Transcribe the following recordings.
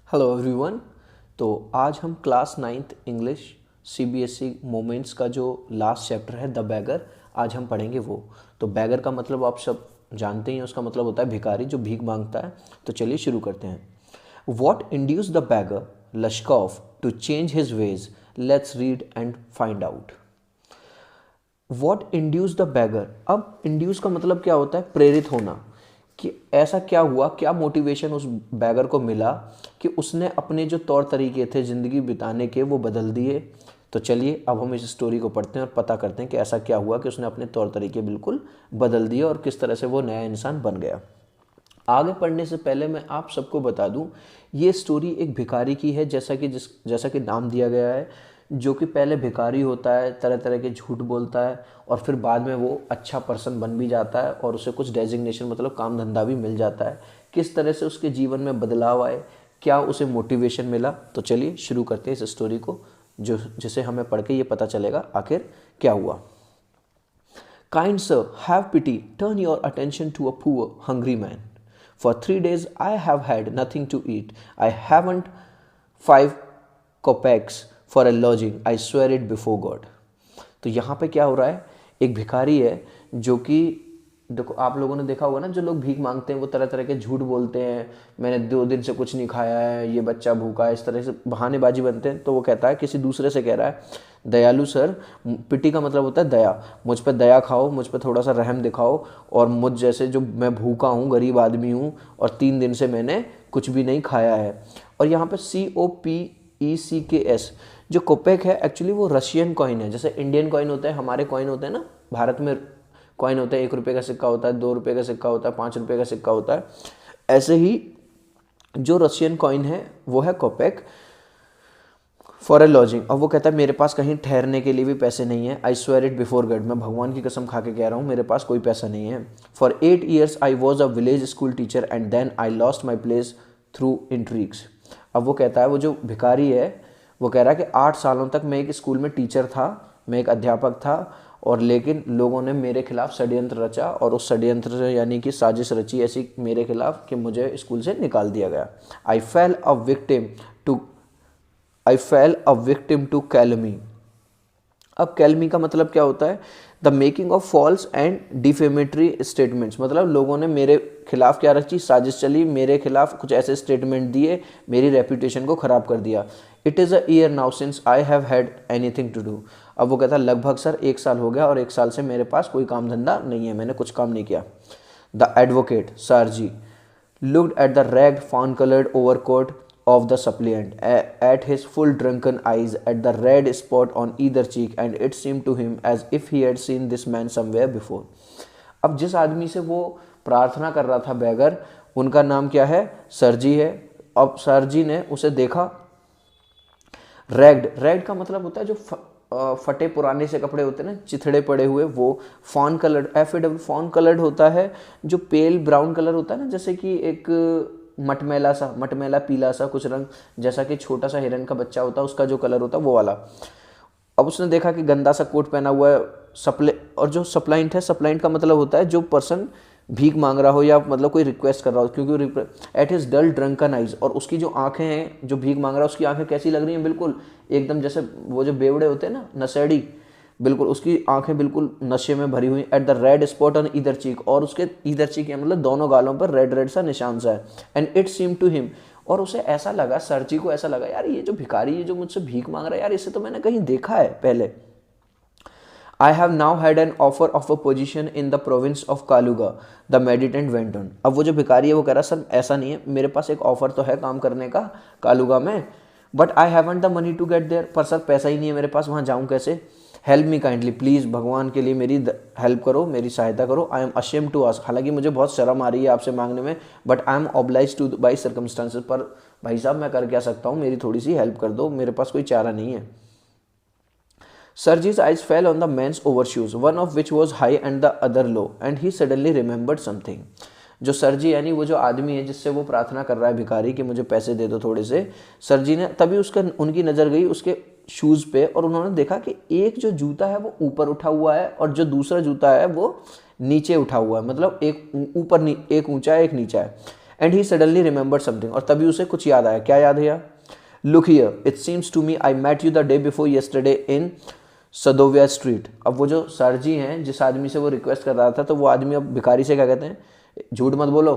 Hello everyone. तो आज हम class ninth English CBSE moments का जो लास्ट चैप्टर है द बैगर, आज हम पढ़ेंगे वो। तो बैगर का मतलब आप सब जानते ही हैं, उसका मतलब होता है भिखारी जो भीख मांगता है। तो चलिए शुरू करते हैं। What induce the beggar Lushkoff to change his ways, let's read and find out. What induce the beggar, अब इंड्यूस का मतलब क्या होता है? प्रेरित होना। कि ऐसा क्या हुआ, क्या मोटिवेशन उस बैगर को मिला कि उसने अपने जो तौर तरीके थे ज़िंदगी बिताने के वो बदल दिए। तो चलिए अब हम इस स्टोरी को पढ़ते हैं और पता करते हैं कि ऐसा क्या हुआ कि उसने अपने तौर तरीके बिल्कुल बदल दिए और किस तरह से वो नया इंसान बन गया। आगे पढ़ने से पहले मैं आप सबको बता दूं, ये स्टोरी एक भिखारी की है, जैसा कि नाम दिया गया है, जो कि पहले भिखारी होता है, तरह तरह के झूठ बोलता है और फिर बाद में वो अच्छा पर्सन बन भी जाता है और उसे कुछ डेजिग्नेशन मतलब काम धंधा भी मिल जाता है। किस तरह से उसके जीवन में बदलाव आए, क्या उसे मोटिवेशन मिला। तो चलिए शुरू करते हैं इस स्टोरी को, जिसे हमें पढ़ के ये पता चलेगा आखिर क्या हुआ। Kind sir, have pity, turn your attention to a poor, hungry man. For 3 days I have had nothing to eat. I haven't 5 kopecks for a lodging. I swear it before God. तो यहाँ पे क्या हो रहा है, एक भिखारी है जो कि, देखो आप लोगों ने देखा होगा ना, जो लोग भीख मांगते हैं वो तरह तरह के झूठ बोलते हैं, मैंने 2 दिन से कुछ नहीं खाया है, ये बच्चा भूखा है, इस तरह से बहानेबाजी बनते हैं। तो वो कहता है, किसी दूसरे से कह रहा है, दयालु सर, पिटी का मतलब होता है दया, मुझ पर दया खाओ, मुझ पर थोड़ा सा रहम दिखाओ, और मुझ जैसे जो मैं भूखा हूँ, गरीब आदमी हूँ और 3 दिन से मैंने कुछ भी नहीं खाया है। और यहाँ पे COPECKS जो कोपेक है, एक्चुअली वो रशियन कॉइन है। जैसे इंडियन कॉइन होता है, हमारे कॉइन होते हैं ना, भारत में कॉइन होता है, 1 रुपये का सिक्का होता है, 2 रुपये का सिक्का होता है, 5 रुपये का सिक्का होता है। ऐसे ही जो रशियन कॉइन है वो है कोपेक फॉर ए लॉजिंग। अब वो कहता है, मेरे पास कहीं ठहरने के लिए भी पैसे नहीं है। I swear it before God, मैं भगवान की कसम खा के कह रहा हूँ, मेरे पास कोई पैसा नहीं है। For 8 years I was a village school teacher and then I lost my place through intrigues. अब वो कहता है, वो जो भिखारी है वो कह रहा है कि 8 सालों तक मैं एक स्कूल में टीचर था, मैं एक अध्यापक था, और लेकिन लोगों ने मेरे खिलाफ षड्यंत्र रचा, और उस षड्यंत्र यानी कि साजिश रची ऐसी मेरे खिलाफ कि मुझे स्कूल से निकाल दिया गया। I fell a victim to calumny. अब कैलमी का मतलब क्या होता है? The making of false and defamatory statements. मतलब लोगों ने मेरे खिलाफ क्या रची, साजिश चली, मेरे खिलाफ कुछ ऐसे स्टेटमेंट दिए, मेरी रेपुटेशन को ख़राब कर दिया। It is a year now since I have had anything to do. अब वो कहता है, लगभग सर 1 साल हो गया और 1 साल से मेरे पास कोई काम धंधा नहीं है, मैंने कुछ काम नहीं किया। द एडवोकेट सारजी looked at the ragged fawn-colored overcoat of the suppliant, at his full drunken eyes, at the red spot on either cheek, and it seemed to him as if he had seen this man somewhere before. अब जिस आदमी से वो प्रार्थना कर रहा था bagger, उनका नाम क्या है? सरजी है। अब सरजी ने उसे देखा। रेड का मतलब होता है जो फटे पुराने से कपड़े होते हैं ना, चिथड़े पड़े हुए, वो fawn coloured, FAW fawn coloured होता है, जो पेल ब्राउन कलर होता है ना, जैसे कि एक मटमैला पीला सा कुछ रंग, जैसा कि छोटा सा हिरन का बच्चा होता है उसका जो कलर होता है वो वाला। अब उसने देखा कि गंदा सा कोट पहना हुआ है और जो सप्लाइंट है, सप्लाइंट का मतलब होता है जो पर्सन भीख मांग रहा हो या मतलब कोई रिक्वेस्ट कर रहा हो, क्योंकि at his dull drunken eyes, और उसकी जो आंखें हैं, जो भीख मांग रहा है उसकी आंखें कैसी लग रही हैं? बिल्कुल एकदम जैसे वो जो बेवड़े होते हैं ना, नशेड़ी, बिल्कुल उसकी आंखें बिल्कुल नशे में भरी हुई। At the red spot on either cheek, और उसके ईदर चीक मतलब दोनों गालों पर रेड रेड सा निशान सा है। And it seem to him, और उसे ऐसा लगा, सरजी को ऐसा लगा, यार ये जो भिखारी है जो मुझसे भीख मांग रहा है, यार इसे तो मैंने कहीं देखा है पहले। I have now had an offer of a position in the province of Kaluga, the meditant went on. अब वो जो भिखारी है वो कह रहा, सर ऐसा नहीं है, मेरे पास एक ऑफर तो है काम करने का कालुगा में, but I haven't the money to get there, पर सर पैसा ही नहीं है मेरे पास, वहाँ जाऊँ कैसे? हेल्प मी काइंडली, प्लीज़ भगवान के लिए मेरी हेल्प करो, मेरी सहायता करो। I am ashamed to ask, हालांकि मुझे बहुत शर्म आ रही है आपसे मांगने में, but I am obliged to by circumstances, पर भाई साहब मैं कर क्या सकता हूँ, मेरी थोड़ी सी हेल्प कर दो, मेरे पास कोई चारा नहीं है। Sergey's eyes fell on the man's overshoes, one of which was high and the other low, and he suddenly remembered something. जो सरजी यानी वो जो आदमी है जिससे वो प्रार्थना कर रहा है भिखारी कि मुझे पैसे दे दो थोड़े से, सरजी ने तभी उनकी नज़र गई उसके शूज़ पे, और उन्होंने देखा कि एक जो जूता है वो ऊपर उठा हुआ है और जो दूसरा जूता है वो नीचे उठा हुआ है, मतलब एक ऊपर एक ऊंचा है एक नीचा है। And he suddenly remember something, और तभी उसे कुछ याद आया। क्या याद है यार? Look here, it seems to me I met you the day before yesterday in Sadovaya street. अब वो जो सर जी हैं, जिस आदमी से वो रिक्वेस्ट कर रहा था, तो वो आदमी अब भिखारी से क्या कहते हैं, झूठ मत बोलो,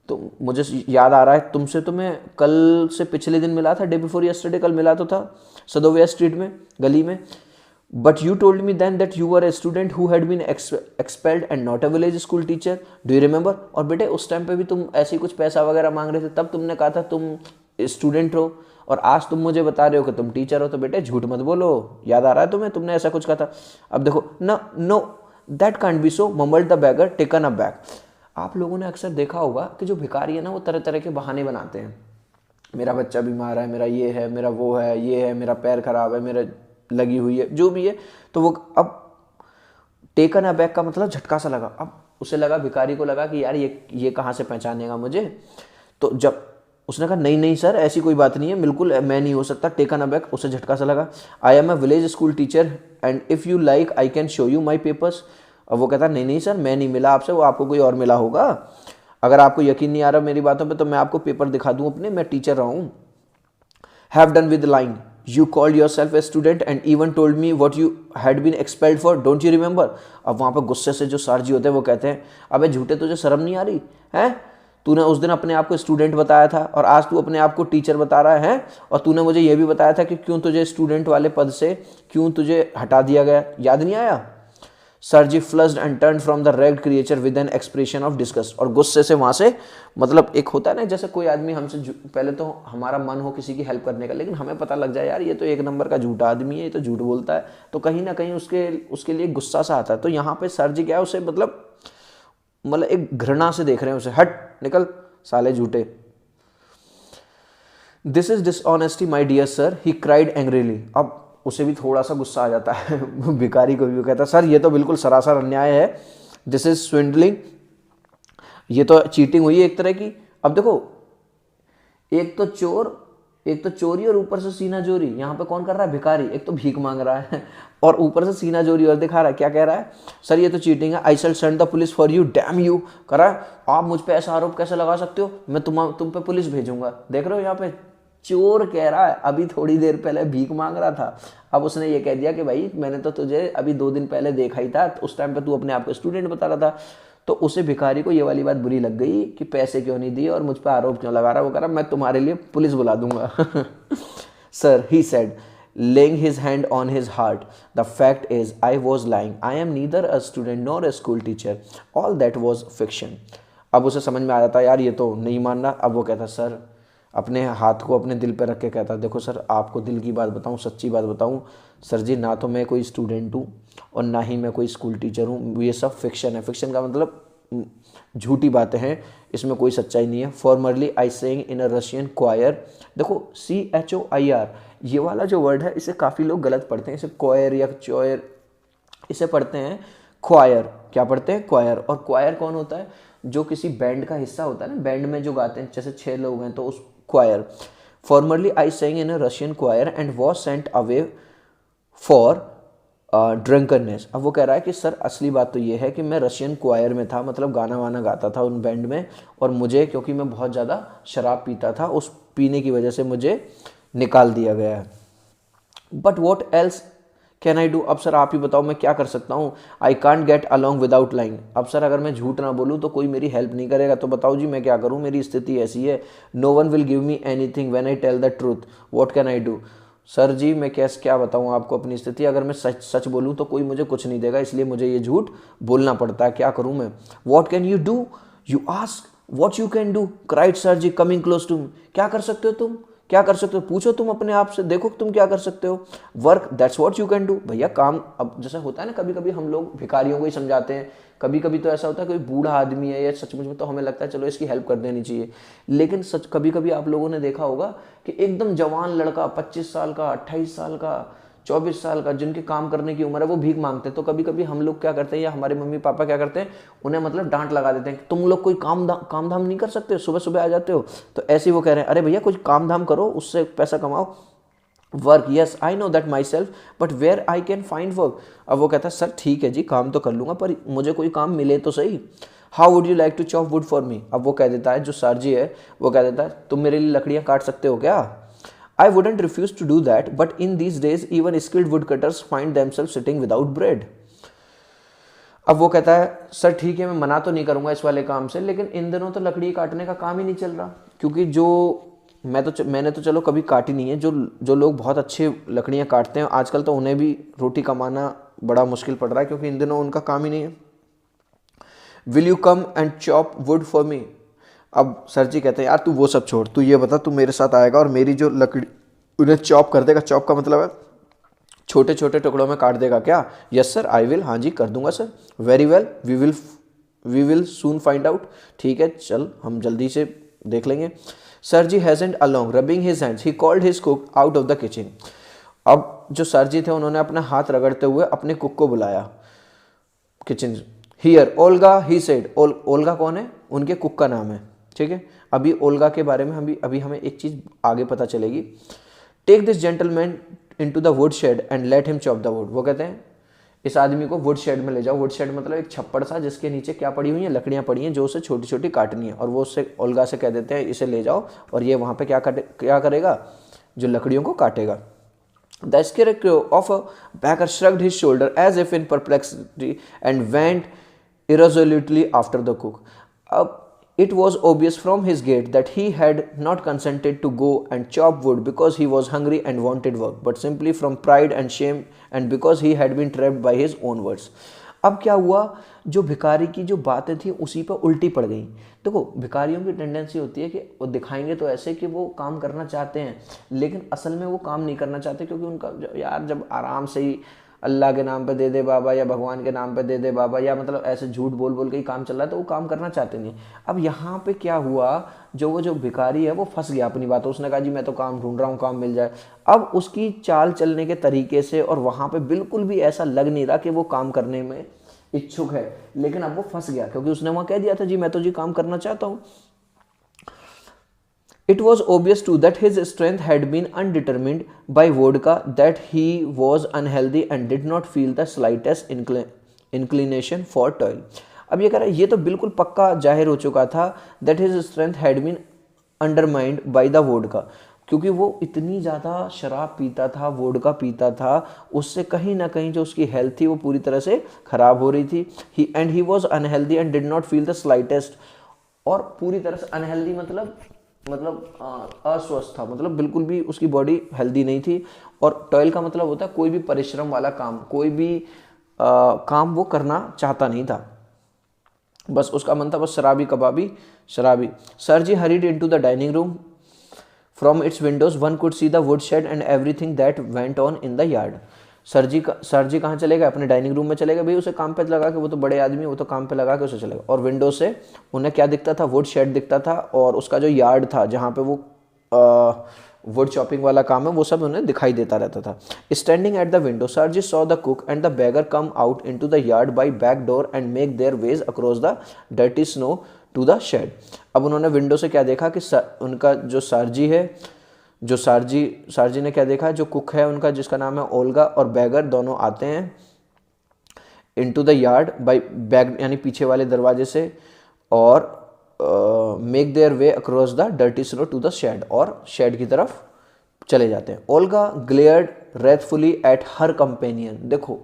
तो मुझे याद आ रहा है तुमसे तो मैं कल से पिछले दिन मिला था, डे बिफोर येस्टरडे, कल मिला तो था सदोविया स्ट्रीट में, गली में। But you told me then that you were a student who had been expelled and not a village school teacher, do you remember? और बेटे उस टाइम पे भी तुम ऐसे ही कुछ पैसा वगैरह मांग रहे थे, तब तुमने कहा था तुम स्टूडेंट हो, और आज तुम मुझे बता रहे हो कि तुम टीचर हो, तो बेटे झूठ मत बोलो, याद आ रहा है तुम्हें, तुमने ऐसा कुछ कहा था। अब देखो, no no that can't be so, mumbled the beggar taken aback. आप लोगों ने अक्सर देखा होगा कि जो भिखारी है ना, वो तरह तरह के बहाने बनाते हैं। मेरा बच्चा बीमार है, मेरा ये है, मेरा वो है, ये है, मेरा पैर खराब है, मेरा लगी हुई है, जो भी है। तो वो अब टेकन अ बैक का मतलब झटका सा लगा। अब उसे लगा, भिखारी को लगा कि यार ये कहाँ से पहचानेगा मुझे। तो जब उसने कहा नहीं नहीं सर, ऐसी कोई बात नहीं है, बिल्कुल मैं नहीं हो सकता, टेकन अबैक, उसे झटका सा लगा। I am a village school teacher and if you like I can show you my papers. अब वो कहता नहीं नहीं सर, मैं नहीं मिला आपसे, वो आपको कोई और मिला होगा। अगर आपको यकीन नहीं आ रहा मेरी बातों पे, तो मैं आपको पेपर दिखा दूं अपने, मैं टीचर रहा हूँ। Have done with lying, you called yourself a student and even told me what you had been expelled for, don't you remember. अब वहाँ पर गुस्से से जो सर जी होते हैं वो कहते हैं, अबे झूठे, तुझे शर्म नहीं आ रही है? तूने उस दिन अपने आप को स्टूडेंट बताया था और आज तू अपने आप को टीचर बता रहा है, और तूने मुझे यह भी बताया था कि क्यों तुझे स्टूडेंट वाले पद से क्यों तुझे हटा दिया गया, याद नहीं आया? Sergei flushed and turned from the red creature with an expression of disgust, और गुस्से से वहां से, मतलब एक होता है ना, जैसे कोई आदमी हमसे पहले तो हमारा मन हो किसी की हेल्प करने का, लेकिन हमें पता लग जाए यार ये तो एक नंबर का झूठा आदमी है, ये तो झूठ बोलता है, तो कहीं ना कहीं उसके लिए गुस्सा सा आता है। तो यहाँ पे सर जी क्या है, उसे मतलब एक घृणा से देख रहे हैं उसे, हट निकल साले झूठे। This is dishonesty my dear sir, he cried angrily. अब उसे भी थोड़ा सा गुस्सा आ जाता है भिखारी को भी। वो कहता है सर ये तो बिल्कुल सरासर अन्याय है, दिस इज स्विंडलिंग, ये तो चीटिंग हुई है एक तरह की। अब देखो, एक तो चोरी और ऊपर से सीना जोरी। यहाँ पे कौन कर रहा है? भिखारी। एक तो भीख मांग रहा है और ऊपर से सीना जोरी और दिखा रहा है। क्या कह रहा है? सर ये तो चीटिंग है, I shall send the police for you, damn you. कर रहा है, आप मुझ पे ऐसा आरोप कैसे लगा सकते हो, मैं तुम पे पुलिस भेजूंगा। देख रहे हो यहाँ पे चोर कह रहा है, अभी थोड़ी देर पहले भीख मांग रहा था, अब उसने ये कह दिया कि भाई मैंने तो तुझे अभी 2 दिन पहले देखा ही था, तो उस टाइम पे तू अपने आप को स्टूडेंट बता रहा था। तो उसे भिखारी को ये वाली बात बुरी लग गई कि पैसे क्यों नहीं दिए और मुझ पर आरोप क्यों लगा रहा। वो कह रहा मैं तुम्हारे लिए पुलिस बुला दूंगा sir, he said laying his hand on his heart, the fact is I was lying, I am neither a student nor a school teacher, all that was fiction। अब उसे समझ में आ जाता है यार ये तो नहीं मान रहा। अब वो कहता सर, अपने हाथ को अपने दिल पे रख के कहता, देखो सर आपको दिल की बात बताऊं, सच्ची बात बताऊं सर जी, ना तो मैं कोई स्टूडेंट हूँ और ना ही मैं कोई स्कूल टीचर हूँ, ये सब फिक्शन है। फिक्शन का मतलब झूठी बातें हैं, इसमें कोई सच्चाई नहीं है। Formerly I sang in a Russian choir. देखो CHOIR ये वाला जो वर्ड है, इसे काफ़ी लोग गलत पढ़ते हैं, इसे क्वायर या चोयर इसे पढ़ते हैं क्वायर। क्या पढ़ते हैं? क्वायर। और क्वायर कौन होता है? जो किसी बैंड का हिस्सा होता है ना, बैंड में जो गाते हैं, जैसे 6 लोग हैं तो उस choir. Formerly I sang in a Russian choir and was sent away for drunkenness. अब वो कह रहा है कि सर असली बात तो ये है कि मैं रशियन क्वायर में था, मतलब गाना वाना गाता था उन बैंड में, और मुझे क्योंकि मैं बहुत ज़्यादा शराब पीता था, उस पीने की वजह से मुझे निकाल दिया गया है। But what else can I do? अब सर आप ही बताओ मैं क्या कर सकता हूँ। I can't get along without lying. अब सर अगर मैं झूठ ना बोलूँ तो कोई मेरी हेल्प नहीं करेगा, तो बताओ जी मैं क्या करूँ, मेरी स्थिति ऐसी है। No one will give me anything when I tell the truth, what can I do? Sir ji मैं क्या बताऊँ आपको अपनी स्थिति, अगर मैं सच बोलूँ तो कोई मुझे कुछ नहीं देगा, इसलिए मुझे ये झूठ बोलना पड़ता है, क्या करूँ मैं? What can you do? You ask what you can do, cried Sergei coming close to me. क्या कर सकते हो तुम? क्या कर सकते हो? पूछो तुम अपने आप से, देखो तुम क्या कर सकते हो। Work, that's what you can do. भैया काम, अब जैसे होता है ना, कभी कभी हम लोग भिखारियों को ही समझाते हैं, कभी कभी तो ऐसा होता है कोई बूढ़ा आदमी है या सचमुच में तो हमें लगता है चलो इसकी हेल्प कर देनी चाहिए, लेकिन सच कभी कभी आप लोगों ने देखा होगा कि एकदम जवान लड़का 25 साल का, 28 साल का, 24 साल का, जिनके काम करने की उम्र है, वो भीख मांगते हैं। तो कभी कभी हम लोग क्या करते हैं, या हमारे मम्मी पापा क्या करते हैं, उन्हें मतलब डांट लगा देते हैं कि तुम लोग कोई काम धाम नहीं कर सकते, सुबह सुबह आ जाते हो। तो ऐसे ही वो कह रहे हैं, अरे भैया कुछ काम धाम करो, उससे पैसा कमाओ। Work, yes I know that myself, but where I can find work. अब वो कहता है सर ठीक है जी, काम तो कर लूँगा, पर मुझे कोई काम मिले तो सही। How would you like to chop wood for me. अब वो कह देता है, जो सार्जी है वो कह देता है तुम मेरे लिए लकड़ियाँ काट सकते हो क्या। I wouldn't refuse to do that but in these days even skilled wood cutters find themselves sitting without bread. अब वो कहता है सर ठीक है मैं मना तो नहीं करूंगा इस वाले काम से, लेकिन इन दिनों तो लकड़ी काटने का काम ही नहीं चल रहा, क्योंकि जो मैंने तो चलो कभी काटी नहीं है, जो लोग बहुत अच्छे लकड़ियाँ काटते हैं आजकल तो उन्हें भी रोटी कमाना बड़ा मुश्किल पड़ रहा है, क्योंकि इन दिनों उनका काम ही नहीं है। Will you come and chop wood for me. अब सर जी कहते हैं यार तू वो सब छोड़, तू ये बता तू मेरे साथ आएगा और मेरी जो लकड़ी उन्हें चॉप कर देगा। चॉप का मतलब है छोटे छोटे टुकड़ों में काट देगा क्या। यस सर आई विल, हाँ जी कर दूंगा sir. Very well we will soon find out. ठीक है चल हम जल्दी से देख लेंगे। Sergei hastened along rubbing his hands he called his cook out of the kitchen. अब जो सर जी थे उन्होंने अपना हाथ रगड़ते हुए अपने कुक को बुलाया kitchen. Here Olga he said. Olga कौन है, उनके कुक का नाम है। ठीक है, अभी ओल्गा के बारे में अभी हमें एक चीज़ आगे पता चलेगी। Take this gentleman into the wood shed and let him chop the wood. वो कहते हैं इस आदमी को वुड शेड में ले जाओ। वुड शेड मतलब एक छप्पड़ सा जिसके नीचे क्या पड़ी हुई है, लकड़ियाँ पड़ी हैं जो उसे छोटी छोटी काटनी है, और वो उससे ओल्गा से कह देते हैं इसे ले जाओ और ये वहाँ पे क्या करेगा, जो लकड़ियों को काटेगा। The scarecrow of a baker shrugged his shoulder as if in perplexity and went irresolutely after the cook. It was obvious from his gait that he had not consented to go and chop wood because he was hungry and wanted work, but simply from pride and shame and because he had been trapped by his own words. अब क्या हुआ, जो भिखारी की जो बातें थी उसी पर उल्टी पड़ गई। देखो भिखारियों की टेंडेंसी होती है कि वो दिखाएंगे तो ऐसे कि वो काम करना चाहते हैं, लेकिन असल में वो काम नहीं करना चाहते, क्योंकि उनका यार जब आराम से ही अल्लाह के नाम पे दे दे बाबा या भगवान के नाम पे दे दे बाबा, या मतलब ऐसे झूठ बोल बोल के ही काम चल रहा है तो वो काम करना चाहते नहीं। अब यहाँ पे क्या हुआ, जो भिखारी है वो फंस गया अपनी बातों। उसने कहा जी मैं तो काम ढूंढ रहा हूँ, काम मिल जाए। अब उसकी चाल चलने के तरीके से और वहाँ पे बिल्कुल भी ऐसा लग नहीं रहा कि वो काम करने में इच्छुक है, लेकिन अब वो फंस गया क्योंकि उसने वहाँ कह दिया था जी मैं तो जी काम करना चाहता हूँ। It was obvious too that his strength had been undetermined by vodka, that he was unhealthy and did not feel the slightest inclination for toil. अब ये कह रहा है, ये तो बिल्कुल पक्का जाहिर हो चुका था that his strength had been undermined by the vodka, क्योंकि वो इतनी ज़्यादा शराब पीता था, वोडका पीता था, उससे कहीं ना कहीं जो उसकी हेल्थ थी वो पूरी तरह से ख़राब हो रही थी। he was unhealthy and did not feel the slightest, और पूरी तरह से अनहेल्दी मतलब अस्वस्थ था, मतलब बिल्कुल भी उसकी बॉडी हेल्दी नहीं थी। और टॉयल का मतलब होता है कोई भी परिश्रम वाला काम, कोई भी काम वो करना चाहता नहीं था, बस उसका मन था बस शराबी कबाबी शराबी। Sir ji hurried into the dining room. From its windows one could see the wood shed and everything that went on in the yard. Sir ji कहाँ चले गए, अपने डाइनिंग रूम में चले गए। भाई उसे काम पे लगा के, वो तो बड़े आदमी, वो तो काम पे लगा के उसे चले गए। और विंडो से उन्हें क्या दिखता था, वुड शेड दिखता था, और उसका जो यार्ड था जहाँ पे वो वुड चॉपिंग वाला काम है वो सब उन्हें दिखाई देता रहता था। Standing at the window Sergei saw the cook and the beggar come out into the yard by back door and make their ways across the dirty snow to the shed. अब उन्होंने window से क्या देखा कि उनका जो सारजी है, जो सारजी ने क्या देखा, जो कुक है उनका जिसका नाम है ओल्गा, और बैगर दोनों आते हैं into the yard by back यानी पीछे वाले दरवाजे से, और make their way across the dirty snow to the shed, और शेड की तरफ चले जाते हैं। Olga glared wrathfully at her companion. देखो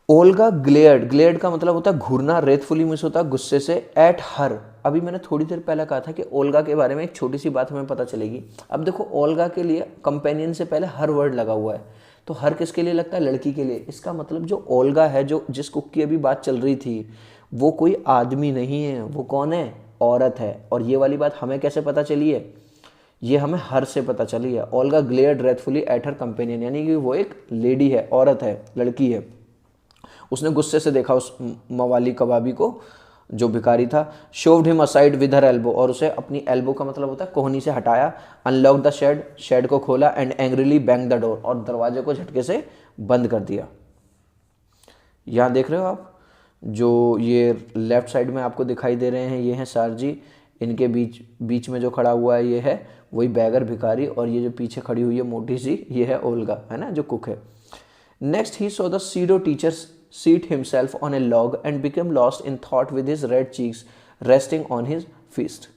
ओल्गा ग्लेयर्ड का मतलब होता है घूरना, रेथफुली मीन्स होता है गुस्से से, एट हर। अभी मैंने थोड़ी देर पहले कहा था कि ओल्गा के बारे में एक छोटी सी बात हमें पता चलेगी। अब देखो ओल्गा के लिए कंपेनियन से पहले हर वर्ड लगा हुआ है, तो हर किसके लिए लगता है, लड़की के लिए। इसका मतलब जो ओल्गा है, जो जिस कुक की अभी बात चल रही थी, वो कोई आदमी नहीं है, वो कौन है, औरत है। और ये वाली बात हमें कैसे पता चली है, ये हमें हर से पता चली है। Olga glared wrathfully at her companion, यानी कि वो एक लेडी है, औरत है, लड़की है। उसने गुस्से से देखा उस मवाली कबाबी को जो भिखारी था। Shoved him aside with her elbow, और उसे अपनी एल्बो का मतलब होता है कोहनी से हटाया। अनलॉक द शेड को खोला, and angrily bang the door, और दरवाजे को झटके से बंद कर दिया। यहाँ देख रहे हो आप, जो ये लेफ्ट साइड में आपको दिखाई दे रहे हैं, ये हैं सारजी, इनके बीच में जो खड़ा हुआ है ये है वही बैगर भिखारी, और ये जो पीछे खड़ी हुई है मोटी सी, ये है ओल्गा, है ना, जो कुक है। Next he saw the pseudo teachers seat himself on a log and became lost in thought with his red cheeks resting on his fist.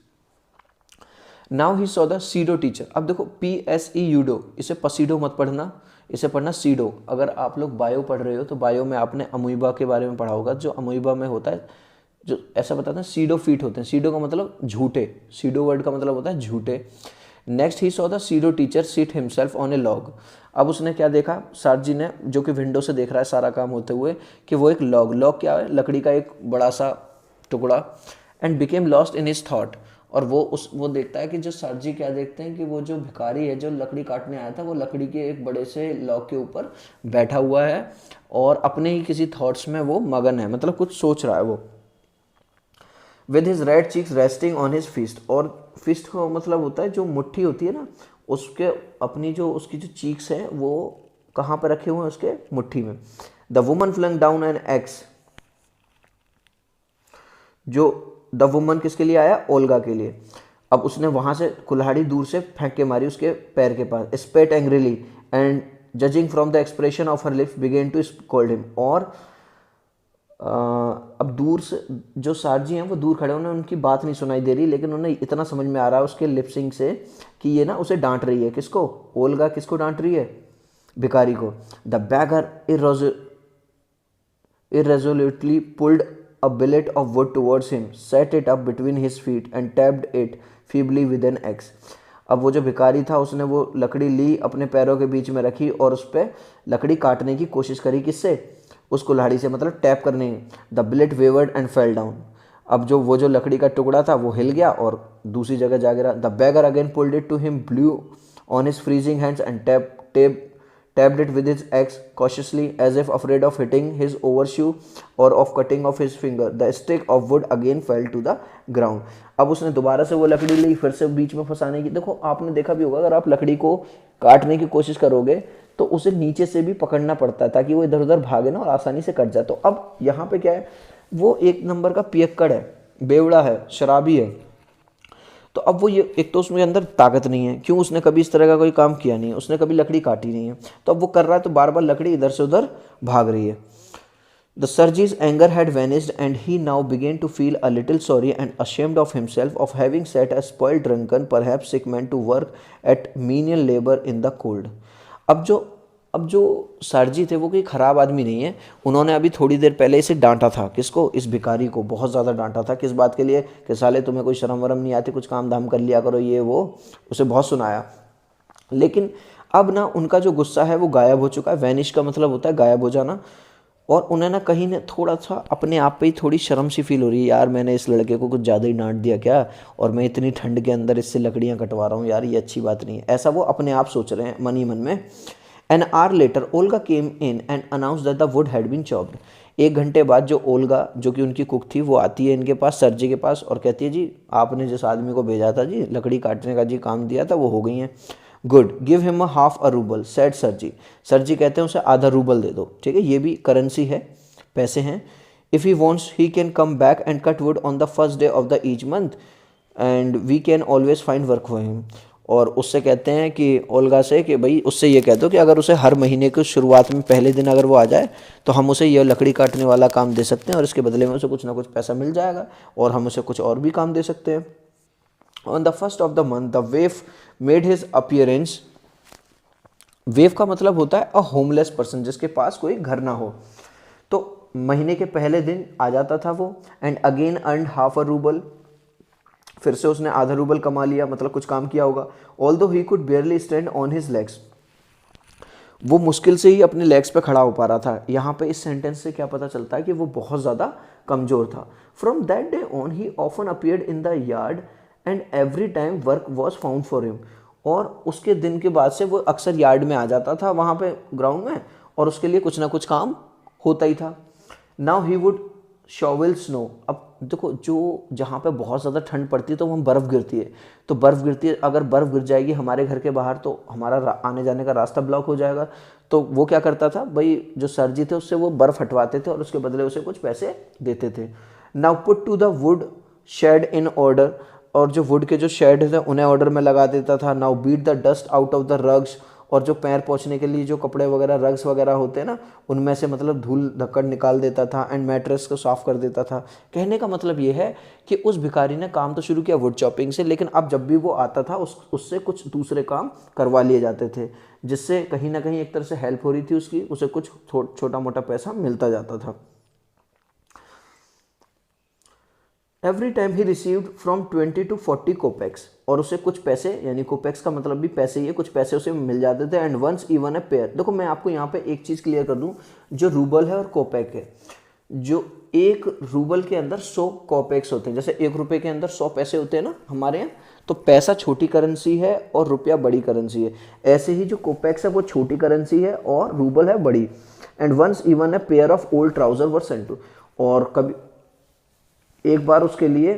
Now he saw the pseudo teacher. अब देखो PSEUDO, इसे पसीडो मत पढ़ना, इसे पढ़ना SIDO. अगर आप लोग बायो पढ़ रहे हो तो बायो में आपने अमोइबा के बारे में पढ़ा होगा। जो अमोइबा में होता है, जो ऐसा बताते हैं सीडो फीट होते हैं। सीडो का मतलब झूठे, सीडो वर्ड का मतलब होता है झूठे। Next he saw the pseudo teacher seat himself on a log. अब उसने क्या देखा, सर जी ने, जो कि विंडो से देख रहा है सारा काम होते हुए, कि वो एक लॉग क्या है, लकड़ी का एक बड़ा सा टुकड़ा, and became lost in his thought. और वो देखता है कि जो सर जी क्या देखते हैं कि वो जो भिखारी है जो लकड़ी काटने आया था वो लकड़ी के एक बड़े से लॉग के ऊपर बैठा हुआ है और अपने ही किसी थॉट्स में वो मगन है, मतलब कुछ सोच रहा है वो। With his red cheeks resting on his fist, और फिस्ट का मतलब होता है जो मुट्ठी होती है ना, उसके अपनी जो उसकी जो चीक्स हैं वो कहाँ पर रखे हुए हैं, उसके मुट्ठी में। The woman flung down an axe, जो द वुमन किसके लिए आया, ओल्गा के लिए। अब उसने वहां से कुल्हाड़ी दूर से फेंक के मारी उसके पैर के पास। Spat angrily and judging from the expression of her lips began to scold him. और अब दूर से जो सारजी हैं वो दूर खड़े, उन्हें उनकी बात नहीं सुनाई दे रही, लेकिन उन्हें इतना समझ में आ रहा है उसके लिपसिंग से कि ये ना उसे डांट रही है। किसको, ओल्गा किसको डांट रही है, भिखारी को। The bagger irresolutely pulled a billet of wood towards him, set it up between his feet and tapped it feebly with an axe. अब वो जो भिखारी था उसने वो लकड़ी ली, अपने पैरों के बीच में रखी और उस पर लकड़ी काटने की कोशिश करी। किससे, उस कुल्हाड़ी से, मतलब टैप करने। The billet wavered and fell down. अब वो जो लकड़ी का टुकड़ा था वो हिल गया और दूसरी जगह जा गिरा। The beggar again pulled it to him, blew on his freezing hands and tapped it with his axe cautiously as if afraid of hitting his overshoe or of cutting off his finger. The stick of wood again fell to the ground. अब उसने दोबारा से वो लकड़ी ली, फिर से बीच में फंसाने की। देखो आपने देखा भी होगा, अगर आप लकड़ी को काटने की कोशिश करोगे तो उसे नीचे से भी पकड़ना पड़ता है ताकि वो इधर उधर भागे ना और आसानी से कट जाए। तो अब यहाँ पे क्या है, वो एक नंबर का पियक्कड़ है, बेवड़ा है, शराबी है। तो अब वो ये, एक तो उसमें अंदर ताकत नहीं है, क्यों, उसने कभी इस तरह का कोई काम किया नहीं है, उसने कभी लकड़ी काटी नहीं है। तो अब वो कर रहा है तो बार बार लकड़ी इधर से उधर भाग रही है। The sirji's anger had vanished and he now began to feel a little sorry and ashamed of himself of having set a spoiled drunken, perhaps sick man to work at menial labor in the cold. अब जो सरजी थे वो कोई ख़राब आदमी नहीं है। उन्होंने अभी थोड़ी देर पहले इसे डांटा था, किसको, इस भिखारी को बहुत ज़्यादा डांटा था। किस बात के लिए, कि साले तुम्हें कोई शर्म वरम नहीं आती, कुछ काम धाम कर लिया करो, ये वो, उसे बहुत सुनाया। लेकिन अब ना उनका जो गुस्सा है वो गायब हो चुका है। वैनिश का मतलब होता है गायब हो जाना। और उन्हें ना कहीं ने थोड़ा सा अपने आप पे ही थोड़ी शर्म सी फील हो रही है, यार मैंने इस लड़के को कुछ ज़्यादा ही डांट दिया क्या, और मैं इतनी ठंड के अंदर इससे लकड़ियाँ कटवा रहा हूँ, यार ये अच्छी बात नहीं है। ऐसा वो अपने आप सोच रहे हैं मन ही मन में। An hour later, Olga came in and announced that the wood had been chopped. 1 घंटे बाद जो ओल्गा, जो कि उनकी कुक थी, वो आती है इनके पास, सरजी के पास, और कहती है जी आपने जिस आदमी को भेजा था जी लकड़ी काटने का जी काम दिया था वो हो गई हैं। Good, give him half a ruble, said सरजी। सरजी कहते हैं उसे आधा रूबल दे दो, ठीक है, ये भी करेंसी है, पैसे हैं। If he wants, he can come back and cut wood on the first day of the each month and we can always find work for him. और उससे कहते हैं कि ओल्गा से कि भाई उससे ये कह दो कि अगर उसे हर महीने की शुरुआत में पहले दिन अगर वो आ जाए तो हम उसे ये लकड़ी काटने वाला काम दे सकते हैं और इसके बदले में उसे कुछ ना कुछ पैसा मिल जाएगा और हम उसे कुछ और भी काम दे सकते हैं। On the first of the month the waif made his appearance. Waif का मतलब होता है अ होमलेस पर्सन, जिसके पास कोई घर ना हो। तो महीने के पहले दिन आ जाता था वो। And again earn half a ruble, फिर से उसने आधा रूबल कमा लिया, मतलब कुछ काम किया होगा। Although he could बेयरली stand on his legs, वो मुश्किल से ही अपने लेग्स पे खड़ा हो पा रहा था। यहाँ पे इस सेंटेंस से क्या पता चलता है कि वो बहुत ज़्यादा कमज़ोर था। From that day on he often appeared in the yard and every time work was found for him. और उसके दिन के बाद से वो अक्सर यार्ड में आ जाता था, वहाँ पे ग्राउंड में, और उसके लिए कुछ ना कुछ काम होता ही था। Now he would shovel snow. अब देखो, जो जहाँ पे बहुत ज़्यादा ठंड पड़ती है तो वहाँ बर्फ़ गिरती है, तो बर्फ़ गिरती है, अगर बर्फ़ गिर जाएगी हमारे घर के बाहर तो हमारा आने जाने का रास्ता ब्लॉक हो जाएगा। तो वो क्या करता था भाई, जो सरजी थे उससे वो बर्फ़ हटवाते थे और उसके बदले उसे कुछ पैसे देते थे। Now put to the wood shed in order, और जो वुड के जो शेड थे उन्हें ऑर्डर में लगा देता था। Now beat the dust out of the rugs, और जो पैर पोंछने के लिए जो कपड़े वगैरह रग्स वगैरह होते हैं ना, उनमें से मतलब धूल धक्कड़ निकाल देता था एंड मैट्रेस को साफ़ कर देता था। कहने का मतलब ये है कि उस भिखारी ने काम तो शुरू किया वुड चॉपिंग से, लेकिन अब जब भी वो आता था उससे कुछ दूसरे काम करवा लिए जाते थे, जिससे कहीं ना कहीं एक तरह से हेल्प हो रही थी उसकी, उसे कुछ छोटा मोटा पैसा मिलता जाता था। Every time he received from 20 to 40 कोपेक्स, और उसे कुछ पैसे, यानी कोपेक्स का मतलब भी पैसे ही है, कुछ पैसे उसे मिल जाते थे। And once even a pair, देखो मैं आपको यहाँ पे एक चीज़ क्लियर कर दूँ, जो रूबल है और कोपेक है, जो एक रूबल के अंदर 100 कोपेक्स होते हैं, जैसे 1 रुपये के अंदर 100 पैसे होते हैं ना हमारे यहाँ, तो पैसा छोटी करेंसी है और रुपया बड़ी करेंसी है। ऐसे ही जो कोपेक्स है वो छोटी करेंसी है और रूबल है बड़ी। And once even a pair of old trousers were sent to, और कभी एक बार उसके लिए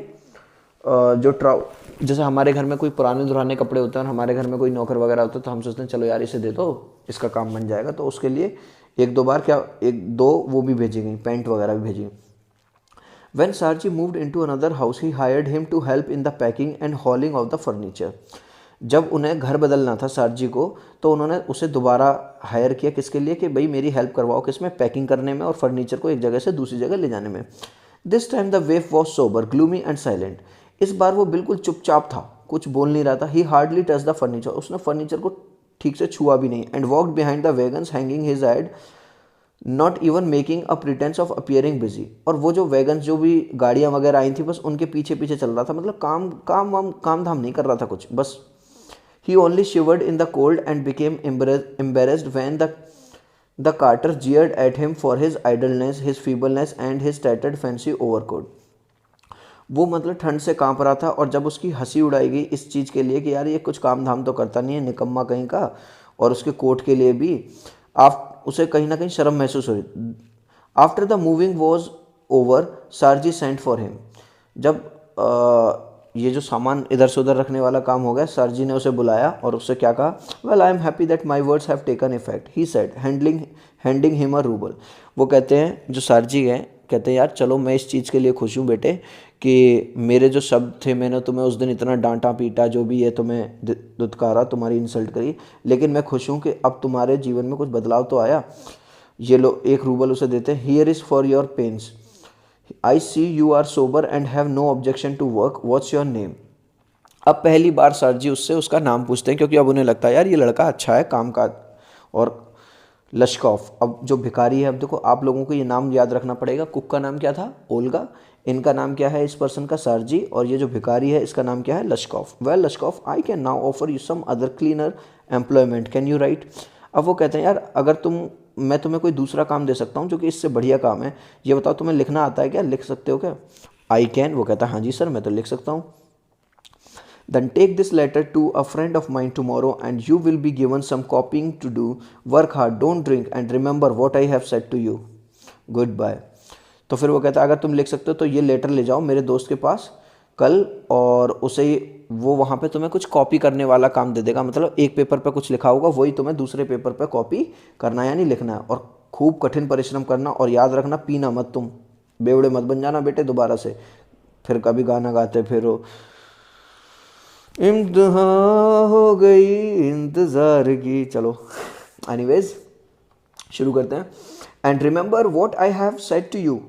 जैसे हमारे घर में कोई पुराने दुराने कपड़े होते हैं और हमारे घर में कोई नौकर वगैरह होता है, तो हम सोचते हैं चलो यार इसे दे दो, इसका काम बन जाएगा, तो उसके लिए 1-2 बार एक दो वो भी भेजी गई, पैंट वगैरह भी भेजी। When Sarji moved into another house, he hired him to help in the packing and hauling of the furniture. जब उन्हें घर बदलना था सारजी को, तो उन्होंने उसे दोबारा हायर किया, किसके लिए, कि भाई मेरी हेल्प करवाओ किसमें, पैकिंग करने में और फर्नीचर को एक जगह से दूसरी जगह ले जाने में। This time the वेफ was sober, gloomy and silent. इस बार वो बिल्कुल चुपचाप था, कुछ बोल नहीं रहा था। ही हार्डली टच द फर्नीचर, उसने फर्नीचर को ठीक से छुआ भी नहीं। And walked behind the wagons hanging his head, not even making a pretence of appearing busy. और वो जो वैगन्स, जो भी गाड़ियाँ वगैरह आई थी, बस उनके पीछे पीछे चल रहा था, मतलब काम धाम नहीं कर रहा था कुछ, बस। He only shivered in the cold and became embarrassed when the carter jeered at him for his idleness, his feebleness and his tattered fancy overcoat. वो मतलब ठंड से कांप रहा था, और जब उसकी हंसी उड़ाई गई इस चीज़ के लिए कि यार ये कुछ काम धाम तो करता नहीं है, निकम्मा कहीं का, और उसके कोट के लिए भी उसे कहीं ना कहीं शर्म महसूस हुई। After the moving was over, sirji sent for him. जब ये जो सामान इधर से उधर रखने वाला काम हो गया, सारजी ने उसे बुलाया और उससे क्या कहा, well I am happy that my words have taken effect, he said, handing him a rouble. वो कहते हैं, जो सारजी हैं, कहते हैं यार चलो मैं इस चीज़ के लिए खुश हूँ बेटे कि मेरे जो शब्द थे, मैंने तुम्हें उस दिन इतना डांटा पीटा, जो भी है तुम्हें दुत्कारा, तुम्हारी इंसल्ट करी, लेकिन मैं खुश हूँ कि अब तुम्हारे जीवन में कुछ बदलाव तो आया। ये लो 1 रूबल उसे देते हैं। Here is for your pains, I see you are sober and have no objection to work, what's your name. अब पहली बार सरजी उससे उसका नाम पूछते हैं, क्योंकि अब उन्हें लगता है यार ये लड़का अच्छा है काम का। और लश्कॉफ, अब जो भिखारी है, अब देखो आप लोगों को ये नाम याद रखना पड़ेगा। कुक का नाम क्या था, ओल्गा। इनका नाम क्या है, इस पर्सन का, सरजी। और ये जो भिखारी है इसका नाम क्या है, Lushkoff. Well Lushkoff, I can now offer you some other cleaner employment, can you write. अब वो कहते हैं यार अगर मैं तुम्हें कोई दूसरा काम दे सकता हूँ जो कि इससे बढ़िया काम है, ये बताओ तुम्हें लिखना आता है क्या, लिख सकते हो क्या। आई कैन, वो कहता है हाँ जी सर मैं तो लिख सकता हूँ। Then take this letter to a friend of mine tomorrow and you will be given some copying to do. Work hard, don't drink and remember what I have said to you. Goodbye. तो फिर वो कहता है अगर तुम लिख सकते हो तो ये लेटर ले जाओ मेरे दोस्त के पास कल, और उसे वो वहाँ पे तुम्हें कुछ कॉपी करने वाला काम दे देगा। मतलब एक पेपर पे कुछ लिखा होगा, वही तुम्हें दूसरे पेपर पे कॉपी करना है, यानी लिखना है। और खूब कठिन परिश्रम करना, और याद रखना पीना मत, तुम बेवड़े मत बन जाना बेटे दोबारा से। फिर कभी गाना गाते फिर इम्तिहा हो गई इंतज़ार की। चलो एनीवेज शुरू करते हैं। And remember what I have said to you,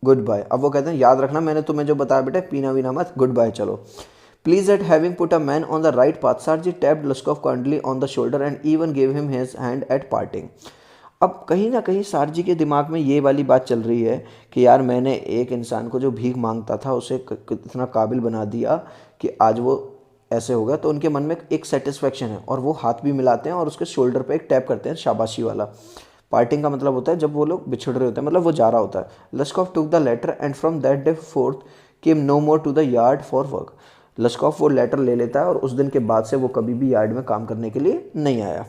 goodbye. अब वो कहते हैं याद रखना मैंने तुम्हें जो बताया बेटा, पीना वीना मत, गुड बाय। चलो pleased at having put a man on the right path, sirji tapped Lushkov kindly on the shoulder and even gave him his hand at parting. अब कहीं ना कहीं सारजी के दिमाग में ये वाली बात चल रही है कि यार मैंने एक इंसान को जो भीख मांगता था उसे कितना काबिल बना दिया कि आज वो ऐसे हो गया। तो उनके मन में एक सेटिस्फेक्शन है, और वो हाथ भी मिलाते हैं और उसके शोल्डर पे एक टैप करते हैं, शाबाशी वाला। पार्टिंग का मतलब होता है जब वो लोग बिछड़ रहे होते हैं, मतलब वो जा रहा होता है। Lushkoff took the letter and from that day forth came no more to the yard for work. Lushkoff वो लेटर ले लेता है और उस दिन के बाद से वो कभी भी यार्ड में काम करने के लिए नहीं आया।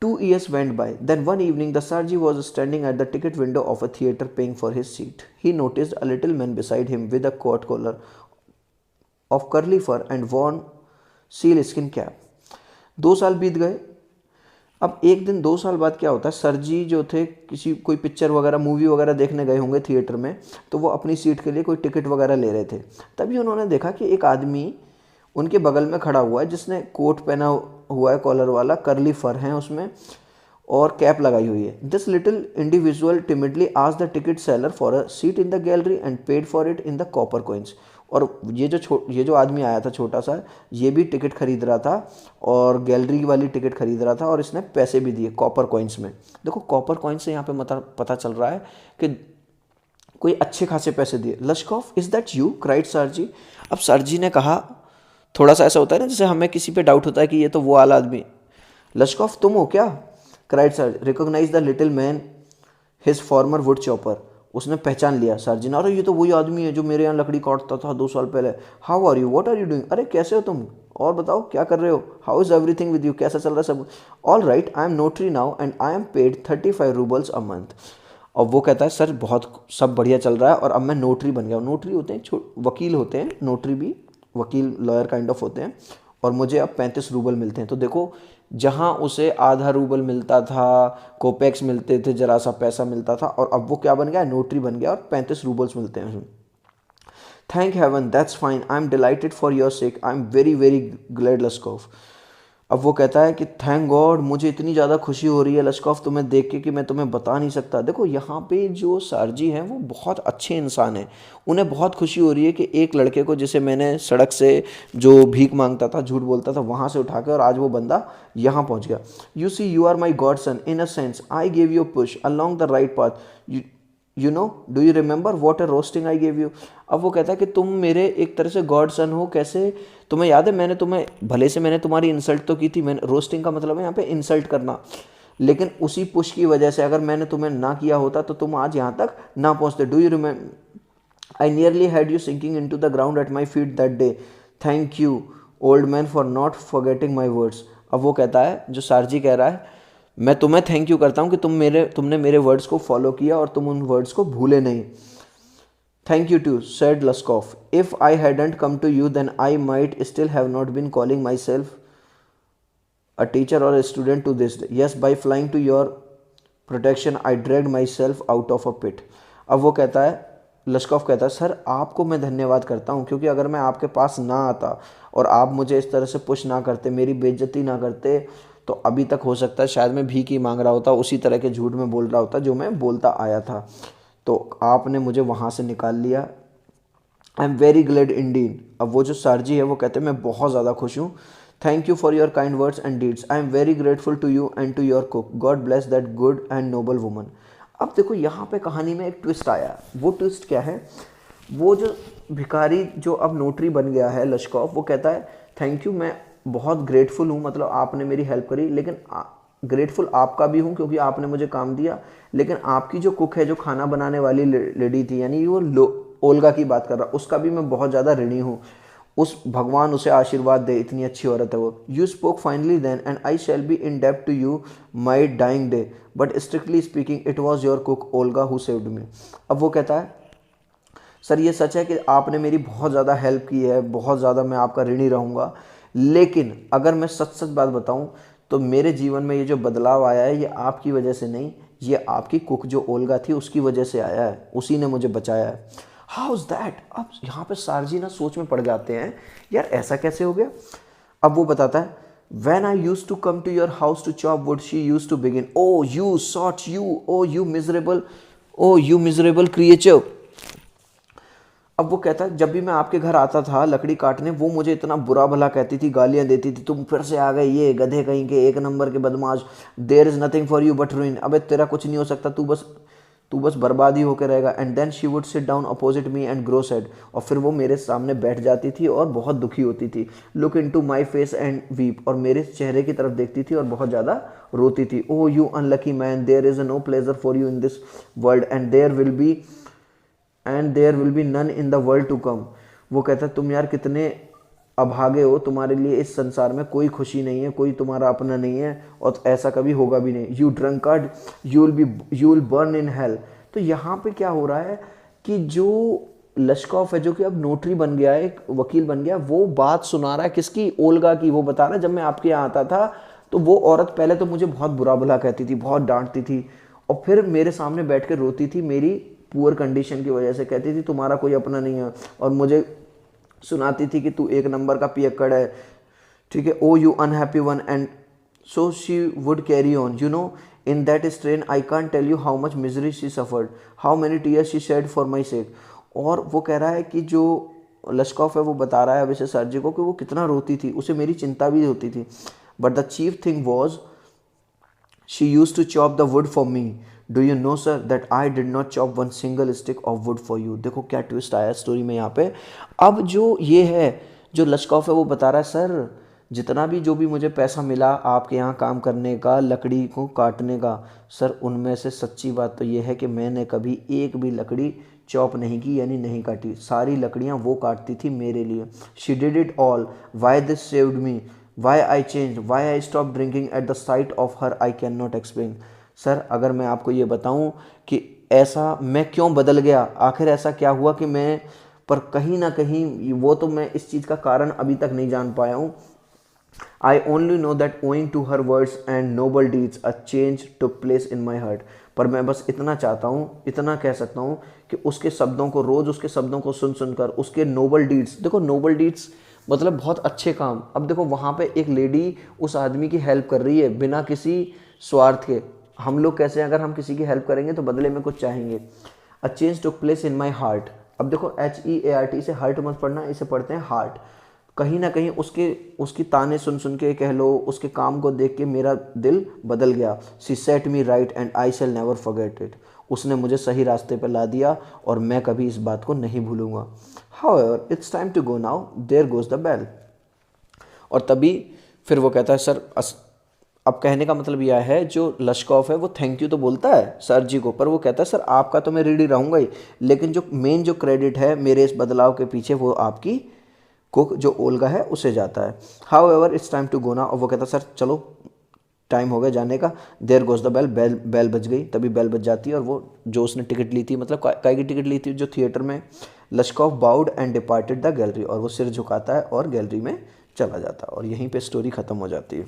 2 years went by. Then one evening the Sarji was standing at the ticket window of a theatre paying for his seat. He noticed a little man beside him with a coat collar of curly fur and worn seal skin cap. 2 साल बीत गए। अब एक दिन 2 साल बाद क्या होता है, सरजी जो थे कोई पिक्चर वगैरह मूवी वगैरह देखने गए होंगे थिएटर में, तो वो अपनी सीट के लिए कोई टिकट वगैरह ले रहे थे। तभी उन्होंने देखा कि एक आदमी उनके बगल में खड़ा हुआ है जिसने कोट पहना हुआ है कॉलर वाला, करली फर है उसमें और कैप लगाई हुई है। This little individual timidly asked the ticket seller for a seat in the gallery and paid for it in the copper coins. और ये जो आदमी आया था छोटा सा, ये भी टिकट खरीद रहा था और गैलरी वाली टिकट खरीद रहा था और इसने पैसे भी दिए कॉपर कॉइन्स में। देखो कॉपर कॉइन्स से यहाँ पे पता चल रहा है कि कोई अच्छे खासे पैसे दिए। लश्कोफ, इज दैट यू? क्राइड सरजी। अब सरजी ने कहा, थोड़ा सा ऐसा होता है ना जैसे हमें किसी पे डाउट होता है कि ये तो वो वाला आदमी। लश्कोफ, तुम हो क्या? Cried Sergei, recognise the little man his former wood chopper. उसने पहचान लिया सरजी ने, अरे ये तो वही आदमी है जो मेरे यहाँ लकड़ी काटता था 2 साल पहले। How are you, what are you doing? अरे कैसे हो तुम, और बताओ क्या कर रहे हो? How is everything with you, कैसा चल रहा है सब? All right, I am notary now and I am paid 35 roubles a month. और वो कहता है सर बहुत सब बढ़िया चल रहा है और अब मैं नोटरी बन गया। नोटरी होते हैं वकील होते हैं, नोटरी भी वकील लॉयर काइंड ऑफ होते हैं, और मुझे अब 35 रूबल मिलते हैं। तो देखो जहाँ उसे आधा रूबल मिलता था, कोपेक्स मिलते थे, जरा सा पैसा मिलता था, और अब वो क्या बन गया, नोटरी बन गया और 35 रूबल्स मिलते हैं। Thank heaven, that's fine, I am delighted for your sake, I am very very glad Lushkoff. अब वो कहता है कि थैंक गॉड, मुझे इतनी ज़्यादा खुशी हो रही है लश्कोफ तुम्हें देख के कि मैं तुम्हें बता नहीं सकता। देखो यहाँ पे जो सारजी हैं वो बहुत अच्छे इंसान हैं। उन्हें बहुत खुशी हो रही है कि एक लड़के को, जिसे मैंने सड़क से जो भीख मांगता था, झूठ बोलता था, वहाँ से उठा के, और आज वो बंदा यहाँ पहुँच गया। You see you are my godson, in a sense I gave you push along the right path, you know, do you remember what a roasting I gave you. अब वो कहता है कि तुम मेरे एक तरह से गॉड सन हो। कैसे? तुम्हें याद है मैंने तुम्हें, भले से मैंने तुम्हारी इंसल्ट तो की थी, मैंने, रोस्टिंग का मतलब है यहाँ पे इंसल्ट करना, लेकिन उसी पुश की वजह से अगर मैंने तुम्हें ना किया होता तो तुम आज यहाँ तक ना पहुँचते। Do you remember I nearly had you sinking into the ground at my feet that day, thank you old man for not forgetting my words. अब वो कहता है, जो सारजी कह रहा है, मैं तुम्हें थैंक यू करता हूँ कि तुमने मेरे वर्ड्स को फॉलो किया और तुम उन वर्ड्स को भूले नहीं। Thank you too, said Lushkoff, if I hadn't come to you then I might still have not been calling myself a teacher और a student to this day. Yes, by flying to your protection, I dragged myself out of a pit. अब वो कहता है, लश्कोफ कहता है, sir आपको मैं धन्यवाद करता हूँ, क्योंकि अगर मैं आपके पास ना आता और आप मुझे इस तरह से पुश ना करते, मेरी बेइज्जती ना करते, तो अभी तक हो सकता है शायद मैं भीख ही मांग रहा होता, उसी तरह के झूठ में बोल रहा होता जो मैं बोलता आया था। तो आपने मुझे वहाँ से निकाल लिया। आई एम वेरी ग्लैड इंडीड। अब वो जो सारजी है वो कहते हैं मैं बहुत ज़्यादा खुश हूँ। Thank you for your kind words and deeds, I am very grateful to you and to your cook, God bless that good and noble woman. अब देखो यहाँ पे कहानी में एक ट्विस्ट आया। वो ट्विस्ट क्या है? वो जो भिखारी जो अब नोटरी बन गया है लश्कोफ, वो कहता है थैंक यू, मैं बहुत ग्रेटफुल हूँ, मतलब आपने मेरी हेल्प करी, लेकिन ग्रेटफुल आपका भी हूँ क्योंकि आपने मुझे काम दिया, लेकिन आपकी जो कुक है, जो खाना बनाने वाली लेडी थी, यानी वो ओल्गा की बात कर रहा, उसका भी मैं बहुत ज़्यादा ऋणी हूँ। उस भगवान उसे आशीर्वाद दे, इतनी अच्छी औरत है वो। You spoke finally then and I shall be in डेब्ट to you my dying day, but strictly speaking it was your cook Olga who saved me. अब वो कहता है सर ये सच है कि आपने मेरी बहुत ज़्यादा हेल्प की है, बहुत ज़्यादा मैं आपका ऋणी रहूँगा, लेकिन अगर मैं सच सच बात बताऊँ तो मेरे जीवन में ये जो बदलाव आया है ये आपकी वजह से नहीं, ये आपकी कुक जो ओल्गा थी उसकी वजह से आया है, उसी ने मुझे बचाया है। How is that? अब यहाँ पे सारजी ना सोच में पड़ जाते हैं, यार ऐसा कैसे हो गया। अब वो बताता है When I used to come to your house to chop wood, she used to begin, oh you sot you, oh you miserable creature। अब वो कहता है जब भी मैं आपके घर आता था लकड़ी काटने, वो मुझे इतना बुरा भला कहती थी, गालियाँ देती थी, तुम फिर से आ गए, ये गधे कहीं के, एक नंबर के बदमाश, there is nothing for you but ruin, अबे तेरा कुछ नहीं हो सकता, तू बस बर्बाद ही होकर रहेगा। And then she would sit down opposite me and grow sad, और फिर वो मेरे सामने बैठ जाती थी और बहुत दुखी होती थी। Look into my face and weep, और मेरे चेहरे की तरफ देखती थी और बहुत ज़्यादा रोती थी। Oh you unlucky man, there is no pleasure for you in this world and there will be none in the world to come. वो कहता है तुम यार कितने अभागे हो, तुम्हारे लिए इस संसार में कोई खुशी नहीं है, कोई तुम्हारा अपना नहीं है, और ऐसा कभी होगा भी नहीं। You drunkard, you will burn in hell. तो यहाँ पे क्या हो रहा है कि जो लश्कोफ है, जो कि अब नोटरी बन गया है, एक वकील बन गया, वो बात सुना रहा है किसकी? ओल्गा की। वो बता रहा है जब मैं आपके यहाँ आता था तो वो औरत पहले तो मुझे बहुत बुरा भला कहती थी, बहुत डांटती थी, और फिर मेरे सामने बैठ कर रोती थी, मेरी पुअर कंडीशन की वजह से कहती थी तुम्हारा कोई अपना नहीं है, और मुझे सुनाती थी कि तू एक नंबर का पियक्कड़ है, ठीक है, oh you unhappy one, and so she would carry on, you know in that strain I can't tell you how much misery she suffered, how many tears she shed for my sake. और वो कह रहा है कि जो लश्कॉफ है वो बता रहा है अब इसे सर जी को कि वो कितना रोती थी, उसे मेरी चिंता भी होती थी। But the chief thing was she used to chop the wood for me, do you know sir that I did not chop one single stick of wood for you. देखो क्या ट्विस्ट आया स्टोरी में यहाँ पे। अब जो ये है, जो लश्कॉफ है वो बता रहा है सर जितना भी जो भी मुझे पैसा मिला आपके यहाँ काम करने का, लकड़ी को काटने का, सर उनमें से सच्ची बात तो ये है कि मैंने कभी एक भी लकड़ी चॉप नहीं की, यानी नहीं काटी, सारी लकड़ियाँ वो काटती थी मेरे लिए। She did it all, why this saved me, why I change, why I stop drinking at the sight of her, I can not explain. Sir अगर मैं आपको ये बताऊं कि ऐसा मैं क्यों बदल गया, आखिर ऐसा क्या हुआ कि मैं, पर कहीं ना कहीं वो तो मैं इस चीज़ का कारण अभी तक नहीं जान पाया हूँ। I only know that owing to her words and noble deeds a change took place in my heart। पर मैं बस इतना चाहता हूँ, इतना कह सकता हूँ कि उसके शब्दों को, रोज़ उसके शब्दों को सुन सुनकर, उसके नोबल डीड्स, देखो नोबल डीड्स मतलब बहुत अच्छे काम। अब देखो वहाँ पे एक लेडी उस आदमी की हेल्प कर रही है बिना किसी स्वार्थ के। हम लोग कैसे, अगर हम किसी की हेल्प करेंगे तो बदले में कुछ चाहेंगे। A change took place in my heart. अब देखो HEART से हर्ट मत पढ़ना, इसे पढ़ते हैं हार्ट। कहीं ना कहीं उसकी ताने सुन सुन के कह लो, उसके काम को देख के मेरा दिल बदल गया। She said me right and I shell never forget it. उसने मुझे सही रास्ते पर ला दिया और मैं कभी इस बात को नहीं भूलूंगा। However it's time to go now, there goes the bell. और तभी फिर वो कहता है सर, अब कहने का मतलब यह है, जो लश्कॉफ है वो थैंक यू तो बोलता है सर जी को, पर वो कहता है सर आपका तो मैं रेडी रहूँगा ही, लेकिन जो मेन जो क्रेडिट है मेरे इस बदलाव के पीछे वो आपकी कुक जो ओल्गा है उसे जाता है। However it's time to go now. और वो कहता है सर चलो टाइम हो गया जाने का। There goes the bell, bell बज गई। तभी बेल बज जाती है और वो जो उसने टिकट ली थी, मतलब काय की टिकट ली थी, जो थिएटर में, लश्कॉफ bowed and departed the gallery, और वो सिर झुकाता है और गैलरी में चला जाता है। और यहीं पे स्टोरी ख़त्म हो जाती है।